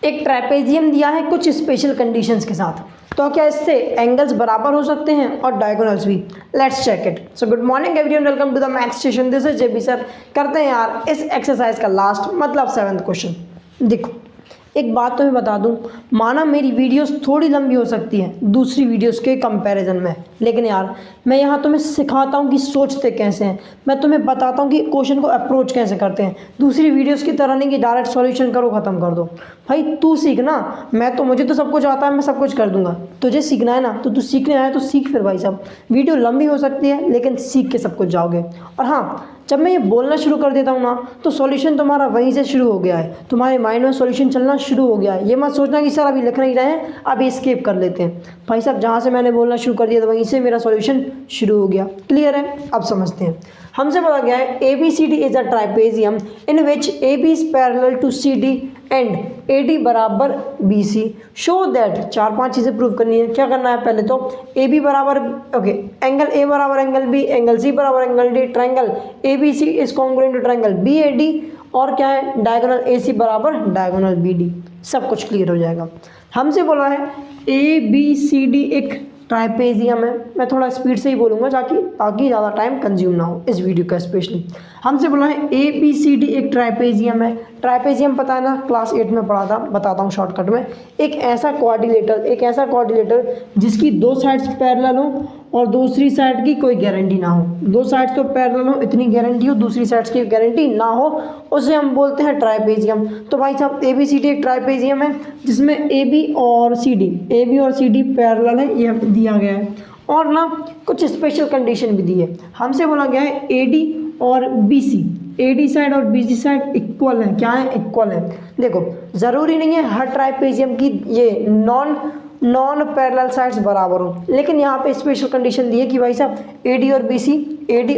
एक ट्रापेजियम दिया है कुछ स्पेशल कंडीशंस के साथ, तो क्या इससे एंगल्स बराबर हो सकते हैं और डायगोनल्स भी। Let's check it. So good morning everyone, welcome to the math station. This is JB sir. करते हैं यार इस एक्सरसाइज का लास्ट मतलब 7th क्वेश्चन। देखो एक बात तो मैं बता दूं, माना मेरी वीडियोस थोड़ी लंबी हो सकती है दूसरी वीडियोस के कंपैरिजन में, लेकिन यार मैं यहाँ तुम्हें सिखाता हूँ कि सोचते कैसे हैं, मैं तुम्हें बताता हूँ कि क्वेश्चन को अप्रोच कैसे करते हैं। दूसरी वीडियोस की तरह नहीं कि डायरेक्ट सॉल्यूशन करो ख़त्म कर दो। भाई तू सीखना, मुझे तो सब कुछ आता है, मैं सब कुछ कर दूंगा। तुझे सीखना है ना, तो तू सीखने आया तो सीख फिर भाई साहब। वीडियो लंबी हो सकती है लेकिन सीख के सब कुछ जाओगे। और हाँ, जब मैं ये बोलना शुरू कर देता हूँ ना, तो सॉल्यूशन तुम्हारा वहीं से शुरू हो गया है, तुम्हारे माइंड में सॉल्यूशन चलना शुरू हो गया है। ये मत सोचना कि सर अभी लिख नहीं रहे हैं, अभी स्किप कर लेते हैं। भाई साहब जहाँ से मैंने बोलना शुरू कर दिया था वहीं से मेरा सॉल्यूशन शुरू हो गया। क्लियर है? अब समझते हैं। हमसे पता गया है ABCD is a trapezium in which AB is parallel to CD and AD बराबर BC। शो दैट, 4-5 चीज़ें प्रूव करनी है। क्या करना है? पहले तो AB बराबर एंगल A बराबर एंगल B, एंगल C बराबर angle D, triangle ABC is congruent to triangle BAD, और क्या है? डायगोनल AC बराबर डायगोनल BD। सब कुछ क्लियर हो जाएगा। हमसे बोला है ABCD एक ट्राइपेजियम है। मैं थोड़ा स्पीड से ही बोलूँगा ताकि ज़्यादा टाइम कंज्यूम ना हो इस वीडियो का स्पेशली। हमसे बोला है ABCD एक ट्राइपेजियम है। ट्राइपेजियम पता है ना, क्लास 8 में पढ़ा था, बताता हूँ शॉर्टकट में। एक ऐसा क्वाड्रिलेटर जिसकी दो साइड्स पैरेलल हो और दूसरी साइड की कोई गारंटी ना हो। दो साइड्स तो पैरेलल हो, इतनी गारंटी हो, दूसरी साइड्स की गारंटी ना हो, उसे हम बोलते हैं ट्राइपेजियम। तो भाई साहब ABCD एक ट्राइपेजियम है जिसमें AB और CD पैरेलल है, ये दिया गया है। और ना कुछ स्पेशल कंडीशन भी दी है। हमसे बोला गया है AD और AD साइड और BC साइड इक्वल है। क्या है? इक्वल है। देखो ज़रूरी नहीं है हर ट्राइपेजियम की ये नॉन पैरेलल साइड्स बराबर हो, लेकिन यहाँ पे स्पेशल कंडीशन दी है कि भाई साहब AD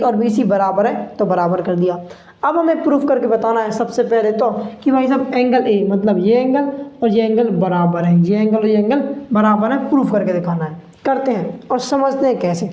और BC बराबर है, तो बराबर कर दिया। अब हमें प्रूफ करके बताना है सबसे पहले तो कि भाई साहब एंगल A मतलब ये एंगल और ये एंगल बराबर है, ये एंगल और ये एंगल बराबर है। प्रूफ करके दिखाना है। करते हैं और समझते हैं कैसे।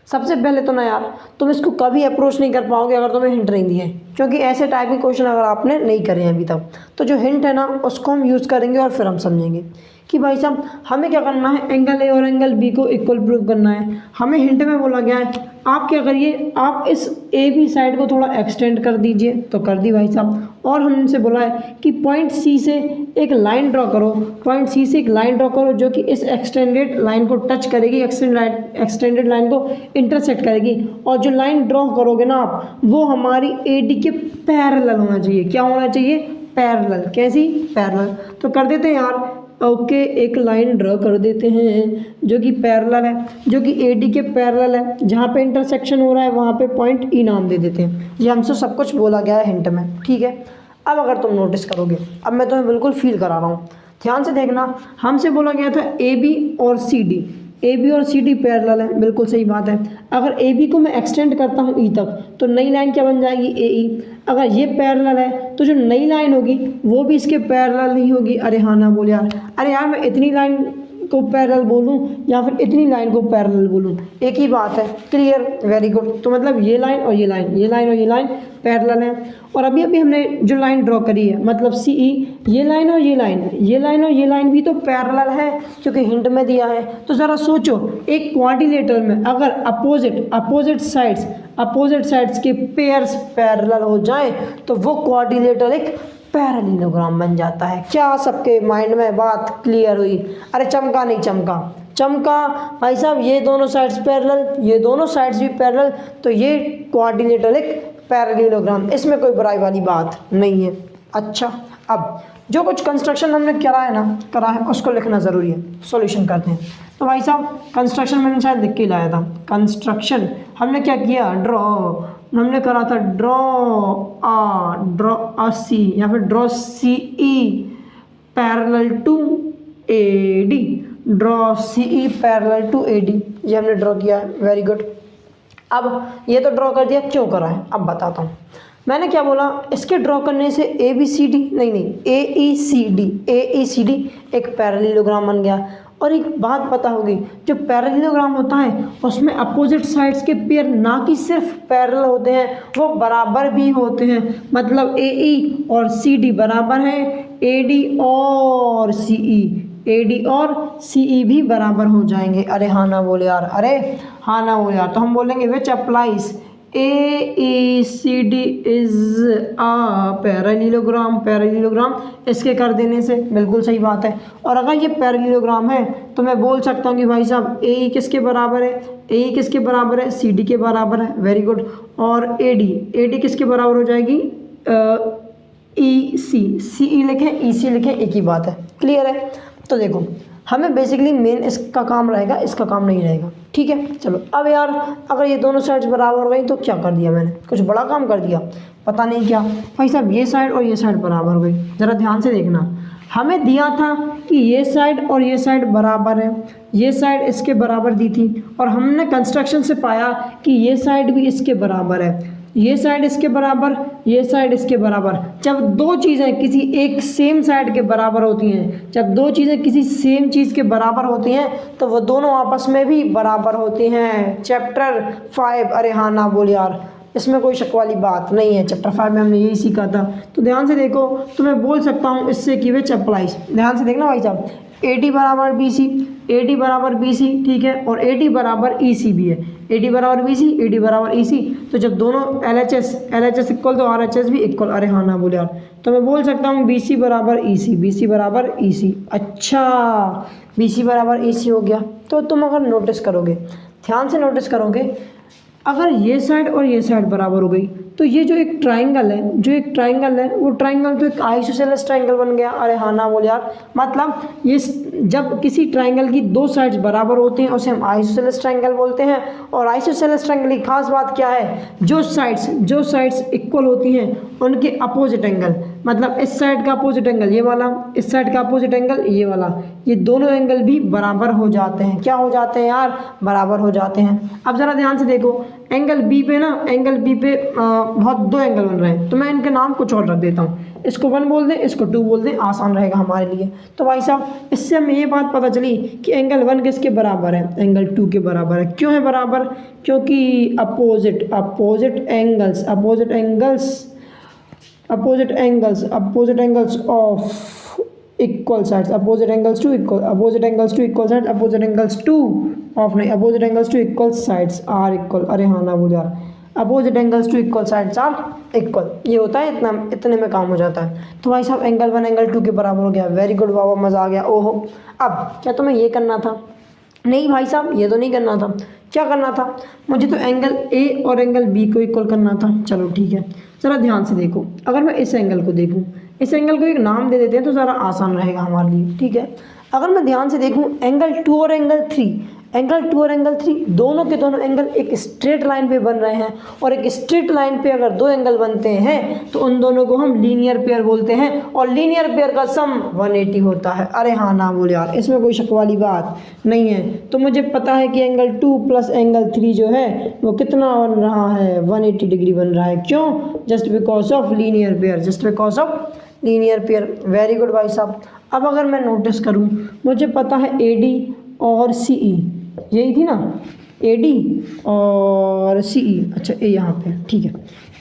सबसे पहले तो ना यार, तुम इसको कभी अप्रोच नहीं कर पाओगे अगर तुम्हें हिंट नहीं दिए, क्योंकि ऐसे टाइप के क्वेश्चन अगर आपने नहीं करे हैं अभी तक, तो जो हिंट है ना उसको हम यूज़ करेंगे और फिर हम समझेंगे कि भाई साहब हमें क्या करना है। एंगल A और एंगल B को इक्वल प्रूव करना है। हमें हिंट में बोला गया है आप क्या करिए, आप इस AB साइड को थोड़ा एक्सटेंड कर दीजिए, तो कर दी भाई साहब। और हमसे बोला है कि पॉइंट C से एक लाइन ड्रॉ करो, जो कि इस एक्सटेंडेड लाइन को टच करेगी, एक्सटेंडेड लाइन को इंटरसेक्ट करेगी। और जो लाइन ड्रॉ करोगे ना आप, वो हमारी AD के पैरेलल होना चाहिए। क्या होना चाहिए? पैरेलल। कैसी? पैरेलल। तो कर देते हैं यार। ओके, एक लाइन ड्रॉ कर देते हैं जो कि पैरेलल है, जो कि AD के पैरेलल है। जहाँ पे इंटरसेक्शन हो रहा है वहाँ पे पॉइंट E नाम दे देते हैं। ये हमसे सब कुछ बोला गया है हिंट में, ठीक है। अब अगर तुम नोटिस करोगे, अब मैं तुम्हें बिल्कुल फील करा रहा हूँ, ध्यान से देखना। हमसे बोला गया था AB और CD पैरेलल है, बिल्कुल सही बात है। अगर AB को मैं एक्सटेंड करता हूँ E तक, तो नई लाइन क्या बन जाएगी? AE। अगर ये पैरेलल है तो जो नई लाइन होगी वो भी इसके पैरेलल नहीं होगी। अरे हाँ ना बोल यार, अरे यार मैं इतनी लाइन को पैरेलल बोलूँ या फिर इतनी लाइन को पैरेलल बोलूँ, एक ही बात है। क्लियर? Very good. तो मतलब ये लाइन और ये लाइन पैरेलल है। और अभी हमने जो लाइन ड्रॉ करी है मतलब CE, ये लाइन और ये लाइन भी तो पैरेलल है क्योंकि हिंट में दिया है। तो ज़रा सोचो, एक क्वाड्रिलेटरल में अगर अपोजिट साइड्स के पेयर्स पैरेलल हो जाए तो वो क्वाड्रिलेटरल एक पैरेललोग्राम बन जाता है। क्या सबके माइंड में बात क्लियर हुई? अरे चमका नहीं चमका भाई साहब, ये दोनों साइड्स पैरेलल, ये दोनों साइड्स भी पैरेलल, तो ये क्वाड्रिलेटरल एक पैरेललोग्राम, इसमें कोई बुराई वाली बात नहीं है। अच्छा, अब जो कुछ कंस्ट्रक्शन हमने करा है उसको लिखना ज़रूरी है। सॉल्यूशन करते हैं। तो भाई साहब कंस्ट्रक्शन मैंने शायद लिख के लाया था। कंस्ट्रक्शन हमने क्या किया? हमने करा था ड्रॉ अ C या फिर draw CE parallel to AD, draw CE parallel to AD, ये हमने ड्रॉ किया है। Very good. अब ये तो ड्रॉ कर दिया, क्यों करा है अब बताता हूँ। मैंने क्या बोला, इसके ड्रॉ करने से ABCD नहीं AECD एक पैरेललोग्राम बन गया। और एक बात पता होगी, जो पैरेललोग्राम होता है उसमें अपोजिट साइड्स के पेयर ना कि सिर्फ पैरेलल होते हैं, वो बराबर भी होते हैं। मतलब AE और CD बराबर है, AD और CE भी बराबर हो जाएंगे। अरे हाँ ना बोले यार, अरे हाँ ना बोले यार। तो हम बोलेंगे विच applies AECD is a parallelogram इसके कर देने से बिल्कुल सही बात है। और अगर ये पैरेललोग्राम है तो मैं बोल सकता हूँ कि भाई साहब AE किसके बराबर है, AE किसके बराबर है, CD के बराबर है, वेरी गुड। और AD किसके बराबर हो जाएगी, EC, CE लिखें EC लिखें, एक ही बात है, क्लियर है। तो देखो हमें बेसिकली मेन इसका काम रहेगा, इसका काम नहीं रहेगा, ठीक है। चलो अब यार अगर ये दोनों साइड्स बराबर हो गई तो क्या कर दिया मैंने, कुछ बड़ा काम कर दिया, पता नहीं क्या। भाई साहब ये साइड और ये साइड बराबर हो गई, ज़रा ध्यान से देखना। हमें दिया था कि ये साइड और ये साइड बराबर है, ये साइड इसके बराबर दी थी, और हमने कंस्ट्रक्शन से पाया कि ये साइड भी इसके बराबर है, ये साइड इसके बराबर, ये साइड इसके बराबर। जब दो चीज़ें किसी एक सेम साइड के बराबर होती हैं, जब दो चीज़ें किसी सेम चीज़ के बराबर होती हैं तो वो दोनों आपस में भी बराबर होती हैं। चैप्टर 5, अरे हाँ ना बोल यार, इसमें कोई शक वाली बात नहीं है, चैप्टर 5 में हमने यही सीखा था। तो ध्यान से देखो, तो मैं बोल सकता हूँ इससे कि विच अप्लाइज, ध्यान से देखना भाई साहब, AD बराबर BC, AD बराबर BC, ठीक है, और AD बराबर EC भी है, AD बराबर BC, AD बराबर EC। तो जब दोनों LHS इक्वल तो RHS भी इक्वल, अरे हाँ ना बोले यार। तो मैं बोल सकता हूँ BC बराबर EC। अच्छा, BC बराबर EC हो गया। तो तुम अगर नोटिस करोगे, ध्यान से नोटिस करोगे, अगर ये साइड और ये साइड बराबर हो गई तो ये जो एक ट्राइंगल है, वो ट्राइंगल तो एक आइसोसेलेस ट्राइंगल बन गया। अरे हाँ ना बोल यार, मतलब ये जब किसी ट्राइंगल की दो साइड्स बराबर होती हैं उसे हम आइसोसेलेस ट्राइंगल बोलते हैं। और आइसोसेलेस ट्राइंगल की खास बात क्या है, जो साइड्स इक्वल होती हैं उनके अपोजिट एंगल, मतलब इस साइड का अपोजिट एंगल ये वाला, इस साइड का अपोजिट एंगल ये वाला, ये दोनों एंगल भी बराबर हो जाते हैं। क्या हो जाते हैं यार, बराबर हो जाते हैं। अब ज़रा ध्यान से देखो, एंगल बी पे बहुत दो एंगल बन रहे हैं, तो मैं इनके नाम कुछ और रख देता हूँ, इसको 1 बोल दें, इसको 2 बोल दें, आसान रहेगा हमारे लिए। तो भाई साहब इससे हमें ये बात पता चली कि एंगल 1 किसके बराबर है, एंगल 2 के बराबर है। क्यों है बराबर, क्योंकि opposite angles of equal sides, opposite angles to equal sides are equal. अरे हाँ ना बोल यार, opposite angles to equal sides are equal, ये होता है, इतने में काम हो जाता है। तो भाई साहब एंगल 1 एंगल 2 के बराबर हो गया, वेरी गुड, वाह मज़ा आ गया। ओहो, अब क्या तुम्हें ये करना था, नहीं भाई साहब ये तो नहीं करना था, क्या करना था, मुझे तो एंगल A और एंगल B को इक्वल करना था। चलो ठीक है, ज़रा ध्यान से देखो, अगर मैं इस एंगल को देखूं, इस एंगल को एक नाम दे देते हैं तो ज़रा आसान रहेगा हमारे लिए, ठीक है। अगर मैं ध्यान से देखूं, एंगल 2 और एंगल 3 दोनों के दोनों एंगल एक स्ट्रेट लाइन पे बन रहे हैं, और एक स्ट्रेट लाइन पे अगर दो एंगल बनते हैं तो उन दोनों को हम लीनियर पेयर बोलते हैं, और लीनियर पेयर का सम 180 होता है। अरे हाँ ना बोल यार, इसमें कोई शक वाली बात नहीं है। तो मुझे पता है कि एंगल 2 प्लस एंगल 3 जो है वो कितना बन रहा है, 180 डिग्री बन रहा है। क्यों, just because of linear pair, very good भाई साहब। अब अगर मैं नोटिस करूँ, मुझे पता है AD और CE, यही थी ना, AD और CE, अच्छा A यहाँ पे, ठीक है।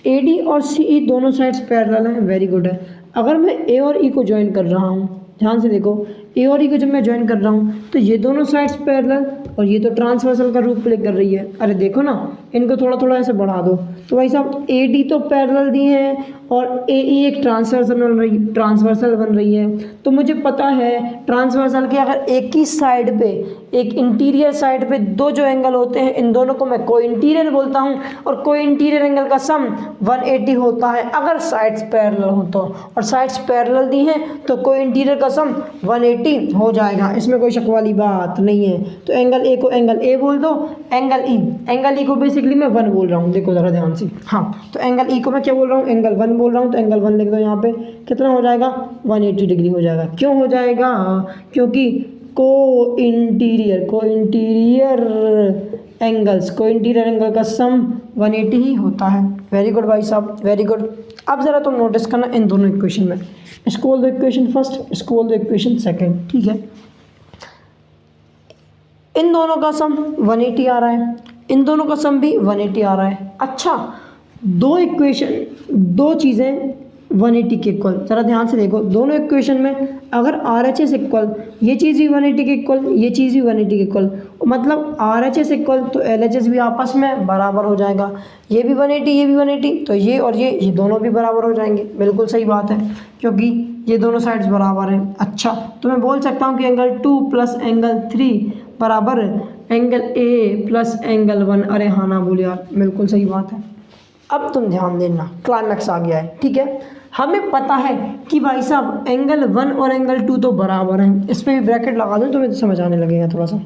AD और CE दोनों साइड्स पैरेलल हैं, वेरी गुड है। अगर मैं A और E को ज्वाइन कर रहा हूँ, ध्यान से देखो, A और E को जब मैं ज्वाइन कर रहा हूँ तो ये दोनों साइड्स पैरेलल, और ये तो ट्रांसवर्सल का रूप प्ले कर रही है। अरे देखो ना, इनको थोड़ा थोड़ा ऐसे बढ़ा दो, तो भाई साहब AD तो पैरेलल दिए हैं और AE एक ट्रांसवर्सल बन रही है। तो मुझे पता है ट्रांसवर्सल के अगर एक ही साइड पे, एक इंटीरियर साइड पे दो जो एंगल होते हैं, इन दोनों को मैं कोई इंटीरियर बोलता हूँ, और कोई इंटीरियर एंगल का सम 180 होता है अगर साइड्स पैरेलल हो तो, और साइड्स पैरेलल दी हैं तो कोई इंटीरियर का सम 180 हो जाएगा, इसमें कोई शक वाली बात नहीं है। तो एंगल A को एंगल A बोल दो, एंगल E को बेसिकली मैं 1 बोल रहा हूँ, देखो ज़रा ध्यान से, हाँ। तो एंगल E को मैं क्या बोल रहा हूँ, एंगल 1 बोल रहा हूँ, तो एंगल 1 लिख दो यहाँ पे, कितना हो जाएगा, 180 डिग्री हो जाएगा। क्यों हो जाएगा, क्योंकि को इंटीरियर एंगल का सम 180 ही होता है। वेरी गुड भाई साहब, वेरी गुड। अब ज़रा तुम नोटिस करना इन दोनों इक्वेशन में, इसको बोल दो इक्वेशन फर्स्ट, इसको बोल दो इक्वेशन सेकंड, ठीक है। इन दोनों का सम 180 आ रहा है, इन दोनों का सम भी 180 आ रहा है। अच्छा, दो इक्वेशन, दो चीज़ें 180 के इक्वल, ज़रा ध्यान से देखो, दोनों इक्वेशन में अगर RHS इक्वल, ये चीज़ भी 180 के इक्वल, ये चीज़ भी 180 के इक्वल, मतलब RHS इक्वल तो LHS भी आपस में बराबर हो जाएगा। ये भी 180, ये भी 180, तो ये और ये दोनों भी बराबर हो जाएंगे। बिल्कुल सही बात है, क्योंकि ये दोनों साइड्स बराबर हैं। अच्छा, तो मैं बोल सकता हूँ कि एंगल 2 प्लस एंगल 3 बराबर एंगल A प्लस एंगल 1। अरे हाँ ना बोले यार, बिल्कुल सही बात है। अब तुम ध्यान देना, क्लाइमैक्स आ गया है, ठीक है। हमें पता है कि भाई साहब एंगल 1 और एंगल 2 तो बराबर हैं। इस पर भी ब्रैकेट लगा दूँ तो मुझे समझ आने लगेगा थोड़ा सा।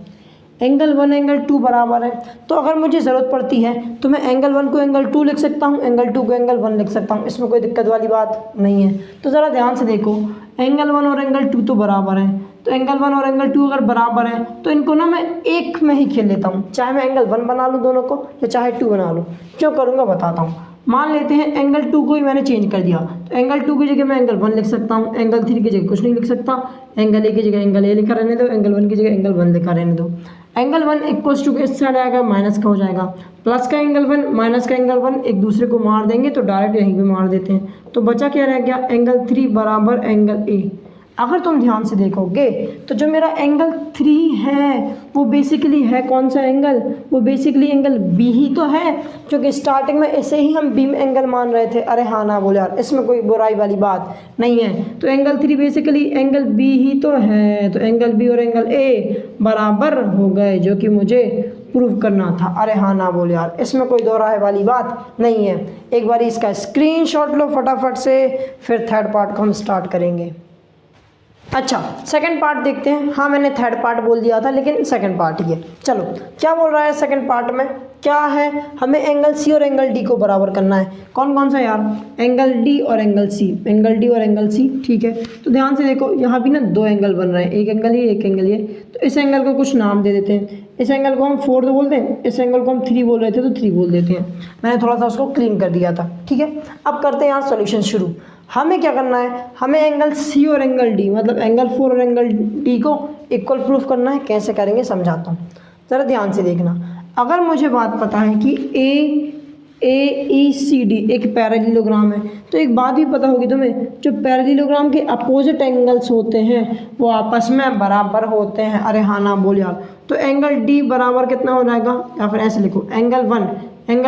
एंगल 1 एंगल 2 बराबर है, तो अगर मुझे ज़रूरत पड़ती है तो मैं एंगल 1 को एंगल 2 लिख सकता हूँ, एंगल 2 को एंगल 1 लिख सकता हूँ, इसमें कोई दिक्कत वाली बात नहीं है। तो ज़रा ध्यान से देखो, एंगल 1 और एंगल 2 तो बराबर हैं, तो एंगल 1 और एंगल 2 अगर बराबर हैं तो इनको ना मैं एक में ही खेल लेता हूँ, चाहे मैं एंगल 1 बना लूँ दोनों को या चाहे 2 बना लूँ। क्यों करूँगा बताता हूँ। मान लेते हैं एंगल 2 को ही मैंने चेंज कर दिया, तो एंगल 2 की जगह मैं एंगल 1 लिख सकता हूँ, एंगल 3 की जगह कुछ नहीं लिख सकता, एंगल A की जगह एंगल A लिखा रहने दो, एंगल 1 की जगह एंगल 1 लिखा रहने दो। एंगल 1 इक्वल्स टू इस साइड आएगा, माइनस का हो जाएगा, प्लस का एंगल 1 माइनस का एंगल 1 एक दूसरे को मार देंगे, तो डायरेक्ट यहीं पे मार देते हैं। तो बचा क्या रह गया, एंगल 3 बराबर एंगल A। अगर तुम ध्यान से देखोगे तो जो मेरा एंगल 3 है वो बेसिकली है कौन सा एंगल, वो बेसिकली एंगल B ही तो है, क्योंकि स्टार्टिंग में ऐसे ही हम B में एंगल मान रहे थे। अरे हाँ ना बोले यार, इसमें कोई बुराई वाली बात नहीं है। तो एंगल 3 बेसिकली एंगल B ही तो है, तो एंगल B और एंगल A बराबर हो गए, जो कि मुझे प्रूव करना था। अरे हाँ ना बोले यार, इसमें कोई दो राय वाली बात नहीं है। एक बार इसका स्क्रीनशॉट लो फटाफट से, फिर थर्ड पार्ट को हम स्टार्ट करेंगे। अच्छा, सेकंड पार्ट देखते हैं। हाँ, मैंने थर्ड पार्ट बोल दिया था, लेकिन सेकंड पार्ट ही है। चलो, क्या बोल रहा है सेकंड पार्ट में, क्या है, हमें एंगल C और एंगल D को बराबर करना है। कौन कौन सा यार, एंगल D और एंगल C, एंगल D और एंगल C, ठीक है। तो ध्यान से देखो, यहाँ भी ना दो एंगल बन रहे हैं, एक एंगल ये, एक एंगल ये। तो इस एंगल को कुछ नाम दे देते हैं। इस एंगल को हम 4 बोलते हैं, इस एंगल को हम 3 बोल रहे थे तो 3 बोल देते हैं। मैंने थोड़ा सा उसको क्लीन कर दिया था, ठीक है। अब करते हैं यार सोल्यूशन शुरू। हमें क्या करना है, हमें एंगल C और एंगल D, मतलब एंगल 4 और एंगल D को इक्वल प्रूफ करना है। कैसे करेंगे समझाता हूँ, ज़रा ध्यान से देखना। अगर मुझे बात पता है कि AECD एक पैरेललोग्राम है, तो एक बात भी पता होगी तुम्हें, जो पैरेललोग्राम के अपोजिट एंगल्स होते हैं वो आपस में बराबर होते हैं। अरे हाँ ना बोल यार, तो एंगल D बराबर कितना हो जाएगा, या फिर ऐसे लिखो, एंगल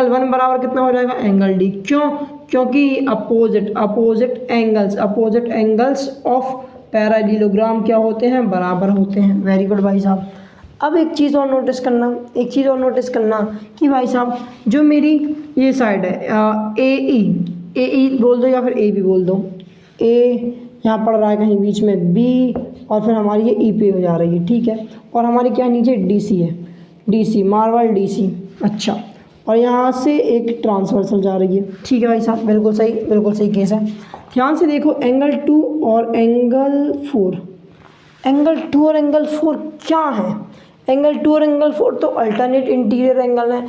1 बराबर कितना हो जाएगा, एंगल D। क्यों, क्योंकि अपोजिट एंगल्स ऑफ पैरेललोग्राम क्या होते हैं, बराबर होते हैं। वेरी गुड भाई साहब। अब एक चीज़ और नोटिस करना कि भाई साहब जो मेरी ये साइड है AE बोल दो या फिर A भी बोल दो, A यहाँ पड़ रहा है कहीं बीच में, B और फिर हमारी ये E पे हो जा रही है, ठीक है। और हमारी क्या नीचे DC है, DC मार्वल DC। अच्छा, और यहाँ से एक ट्रांसवर्सल जा रही है, ठीक है भाई साहब, बिल्कुल सही केस है। ध्यान से देखो, एंगल 2 और एंगल 4, एंगल 2 और एंगल 4 क्या है, एंगल 2 और एंगल 4 तो अल्टरनेट इंटीरियर एंगल है।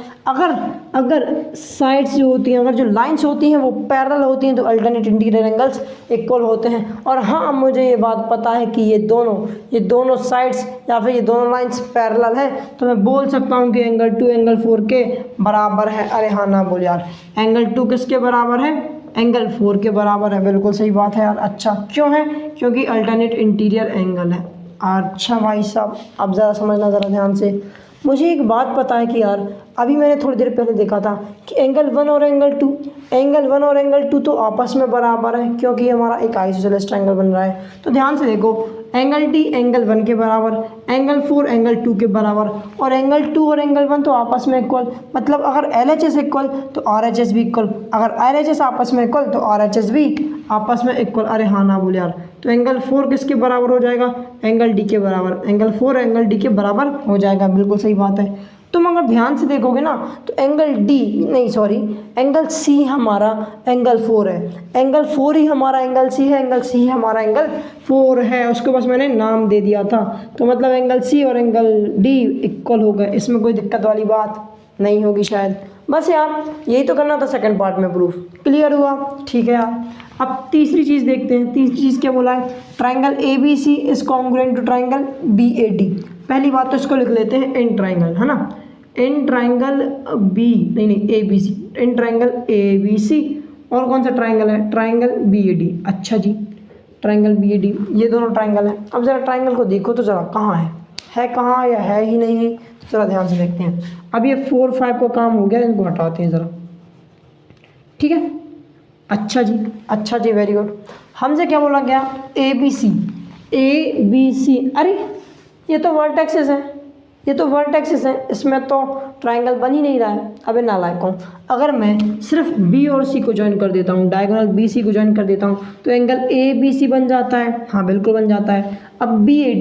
अगर साइड्स जो होती हैं, अगर जो लाइंस होती हैं वो पैरेलल होती हैं तो अल्टरनेट इंटीरियर एंगल्स इक्वल होते हैं। और हाँ, मुझे ये बात पता है कि ये दोनों साइड्स या फिर ये दोनों लाइंस पैरेलल हैं, तो मैं बोल सकता हूँ कि एंगल 2 एंगल 4 के बराबर है। अरे हाँ ना बोल यार, एंगल 2 किसके बराबर है, एंगल 4 के बराबर है। बिल्कुल सही बात है यार। अच्छा, क्यों है, क्योंकि अल्टरनेट इंटीरियर एंगल है। अच्छा भाई साहब, अब ज़रा समझना ज़रा ध्यान से। मुझे एक बात पता है कि यार अभी मैंने थोड़ी देर पहले देखा था कि एंगल 1 और एंगल 2 तो आपस में बराबर है, क्योंकि हमारा एक आइसोसेलेस ट्रायंगल बन रहा है। तो ध्यान से देखो, एंगल D एंगल 1 के बराबर, एंगल 4 एंगल 2 के बराबर, और एंगल 2 और एंगल 1 तो आपस में इक्वल। मतलब अगर LHS इक्वल तो RHS भी इक्वल, अगर RHS आपस में इक्वल तो RHS भी आपस में इक्वल। अरे हाँ ना बोले यार, तो एंगल 4 किसके बराबर हो जाएगा, एंगल D के बराबर, एंगल 4 एंगल D के बराबर हो जाएगा। बिल्कुल सही बात है। तुम अगर ध्यान से देखोगे ना तो एंगल C हमारा एंगल 4 है, एंगल 4 ही हमारा एंगल C है, एंगल C ही हमारा एंगल 4 है। उसको बस मैंने नाम दे दिया था, तो मतलब एंगल C और एंगल D इक्वल हो गए। इसमें कोई दिक्कत वाली बात नहीं होगी शायद। बस यार यही तो करना था सेकंड पार्ट में, प्रूफ क्लियर हुआ, ठीक है यार। अब तीसरी चीज़ देखते हैं। तीसरी चीज़ क्या बोला है, triangle ABC is congruent to triangle BAD। पहली बात तो इसको लिख लेते हैं इन ट्राइंगल, है ना, इन ट्राइंगल बी, नहीं A B C, in triangle A B C, और कौन सा ट्राइंगल है, ट्राइंगल बी ए डी। अच्छा जी, ट्राइंगल बी ए डी, ये दोनों ट्राइंगल हैं। अब ज़रा ट्राइंगल को देखो तो ज़रा कहाँ है कहाँ या है ही नहीं है, तो ज़रा ध्यान से देखते हैं। अब ये 4 5 का काम हो गया, इनको हटाते हैं ज़रा, ठीक है। अच्छा जी, वेरी गुड। हमसे क्या बोला गया, ए बी सी, अरे ये तो वर्टेक्सेस हैं, इसमें तो ट्राइंगल बन ही नहीं रहा है। अबे नालायक हूँ, अगर मैं सिर्फ बी और सी को ज्वाइन कर देता हूँ, डायगोनल बी सी को ज्वाइन कर देता हूँ, तो एंगल ए बी सी बन जाता है। हाँ बिल्कुल बन जाता है। अब बी ए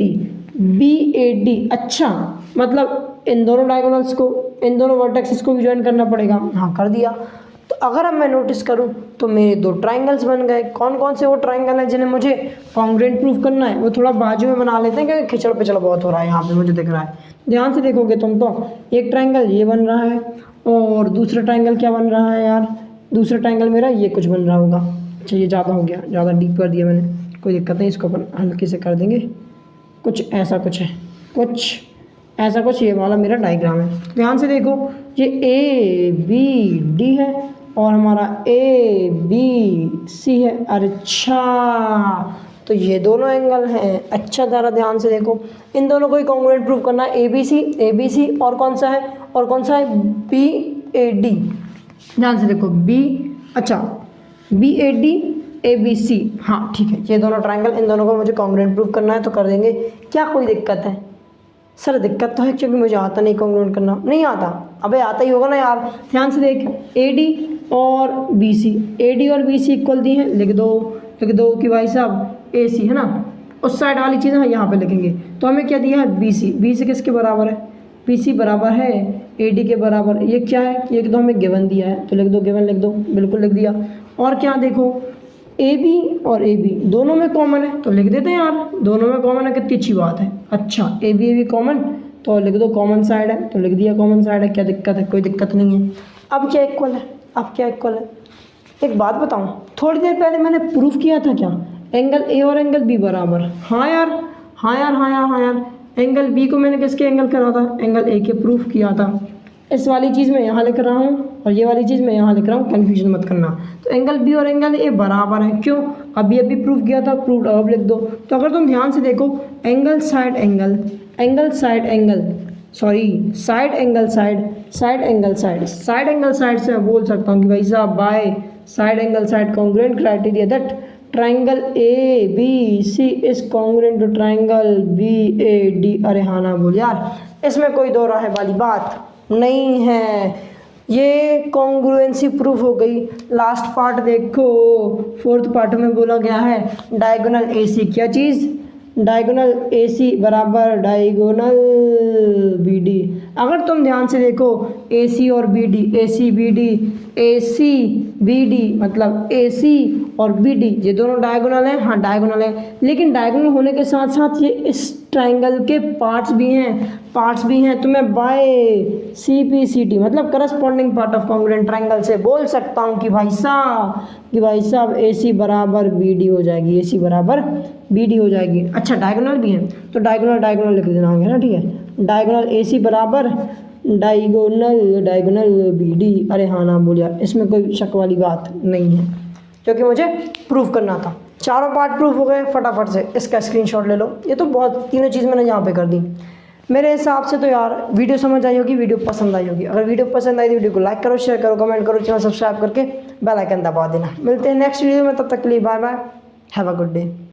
डी, अच्छा मतलब इन दोनों डायगोनल्स को, इन दोनों वर्टेक्सेस को भी ज्वाइन करना पड़ेगा। हाँ कर दिया। तो अगर अब मैं नोटिस करूं तो मेरे 2 ट्राइंगल्स बन गए। कौन कौन से वो ट्राइंगल हैं जिन्हें मुझे कॉन्ग्रुएंट प्रूफ करना है, वो थोड़ा बाजू में बना लेते हैं क्योंकि खिचड़ पिचड़ बहुत हो रहा है यहाँ पे, मुझे दिख रहा है। ध्यान से देखोगे तुम तो एक ट्राइंगल ये बन रहा है और दूसरा ट्राइंगल क्या बन रहा है यार, दूसरा ट्राइंगल मेरा ये कुछ बन रहा होगा। अच्छा ये ज़्यादा हो गया, ज़्यादा डीप कर दिया मैंने, कोई दिक्कत नहीं, इसको अपन हल्के से कर देंगे। कुछ ऐसा कुछ है, कुछ ऐसा कुछ ये वाला मेरा डायग्राम है। ध्यान से देखो, ये ए बी डी है और हमारा ए बी सी है। अच्छा तो ये दोनों एंगल हैं। अच्छा ज़रा ध्यान से देखो, इन दोनों को ही कॉन्ग्रुएंट प्रूव करना है, ए बी सी और कौन सा है बी ए डी। ध्यान से देखो B A D A B C, हाँ ठीक है, ये दोनों ट्राइंगल, इन दोनों को मुझे कॉन्ग्रुएंट प्रूव करना है तो कर देंगे। क्या कोई दिक्कत है? सर दिक्कत तो है क्योंकि मुझे आता नहीं, कॉन्ग्रुएंट करना नहीं आता। अबे आता ही होगा ना यार। ध्यान से देख, ए डी और बी सी इक्वल दी हैं, लिख दो कि भाई साहब ए सी है ना, उस साइड वाली चीज़ हम यहाँ पे लिखेंगे। तो हमें क्या दिया है, बी सी किसके बराबर है, बी सी बराबर है ए डी के बराबर। ये क्या है, ये तो हमें गिवन दिया है तो लिख दो, गिवन लिख दो, बिल्कुल लिख दिया। और क्या देखो, ए बी और ए बी दोनों में कॉमन है तो लिख देते हैं यार, दोनों में कॉमन है, कितनी अच्छी बात है। अच्छा ए बी कॉमन तो लिख दो कॉमन साइड है, तो लिख दिया कॉमन साइड है। क्या दिक्कत है, कोई दिक्कत नहीं है। अब क्या इक्वल है, एक बात बताऊं, थोड़ी देर पहले मैंने प्रूफ किया था क्या, एंगल ए और एंगल बी बराबर। हाँ यार, एंगल बी को मैंने किसके एंगल करा था, एंगल ए के प्रूफ किया था। इस वाली चीज़ मैं यहाँ लिख रहा हूँ और ये वाली चीज़ मैं यहाँ लिख रहा हूँ, कन्फ्यूजन मत करना। तो एंगल बी और एंगल ए बराबर है, क्यों, अभी प्रूफ किया था, प्रूफ अब लिख दो। तो अगर तुम ध्यान से देखो, साइड एंगल साइड से मैं बोल सकता हूँ कि भाई साहब by side angle side congruent criteria that triangle A B C is congruent to triangle B A D. अरे हाँ ना बोल यार, इसमें कोई दो राह वाली बात नहीं है, ये कॉन्ग्रुएंसी प्रूफ हो गई। लास्ट पार्ट देखो, 4th पार्ट में बोला गया है डायगोनल ए सी, क्या चीज़, डायगोनल ए सी बराबर डायगोनल बी डी। अगर तुम ध्यान से देखो, ए सी और बी डी मतलब ए सी और बी डी, ये दोनों डायगोनल हैं। हाँ डायगोनल है, लेकिन डायगोनल होने के साथ साथ ये इस ट्राइंगल के पार्ट्स भी हैं। तो मैं by C P C T मतलब corresponding part of congruent triangle से बोल सकता हूँ कि भाई साहब ए सी बराबर बी डी हो जाएगी, अच्छा डायगोनल भी है तो डायगोनल लिख देना होगा ना, ठीक है। डायगोनल ए सी बराबर डायगोनल बी डी। अरे हाँ ना बोल यार, इसमें कोई शक वाली बात नहीं है क्योंकि मुझे प्रूफ करना था। चारों पार्ट प्रूफ हो गए, फटाफट से इसका स्क्रीनशॉट ले लो। ये तो बहुत तीनों चीज़ मैंने यहाँ पे कर दी। मेरे हिसाब से तो यार वीडियो समझ आई होगी, वीडियो पसंद आई होगी। अगर वीडियो पसंद आई तो वीडियो को लाइक करो, शेयर करो, कमेंट करो, चैनल सब्सक्राइब करके बेल आइकन दबा देना। मिलते हैं नेक्स्ट वीडियो में, तब तक के लिए bye bye, have a good day.